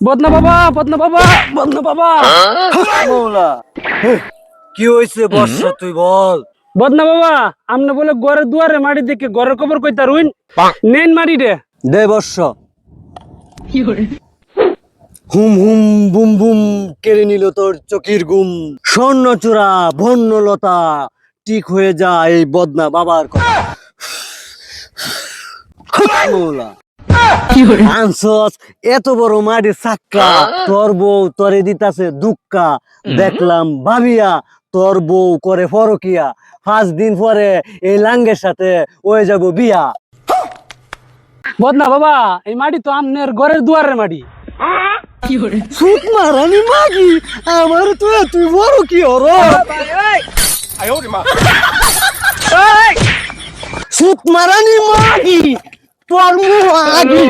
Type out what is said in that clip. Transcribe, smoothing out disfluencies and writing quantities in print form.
বদনা বাবা, বদনা বাবা, বদনা বাবা। মৌলা কি হয়েছে বর্ষা তুই বল। বদনা বাবা, আমনে বলে ঘরের দুয়ারে মাটি দেখে ঘরের খবর কইতা রুইন নেন মাটি রে। দে বর্ষ। হুম হুম বুম বুম কেড়ে নিল তোর চকির গুম, স্বর্ণচূড়া ভন্নলতা ঠিক হয়ে যা এই বদনা বাবার কথা। মৌলা আনছস এত বড় মাটি সাক্কা, তোর বউ তরে দিতাছে দুক্কা, দেখলাম ভাবিয়া তোর বউ করে ফরকিয়া, 5 দিন পরে এই লাঙ্গের সাথে হয়ে যাব বিয়া। বদনা বাবা, এই মাটি তো আমনের ঘরের দুয়ারের মাটি। সুত মারানি মাগি আমার তুই বড় কি হর সুত মারানি মাগি তোর মুখ আগি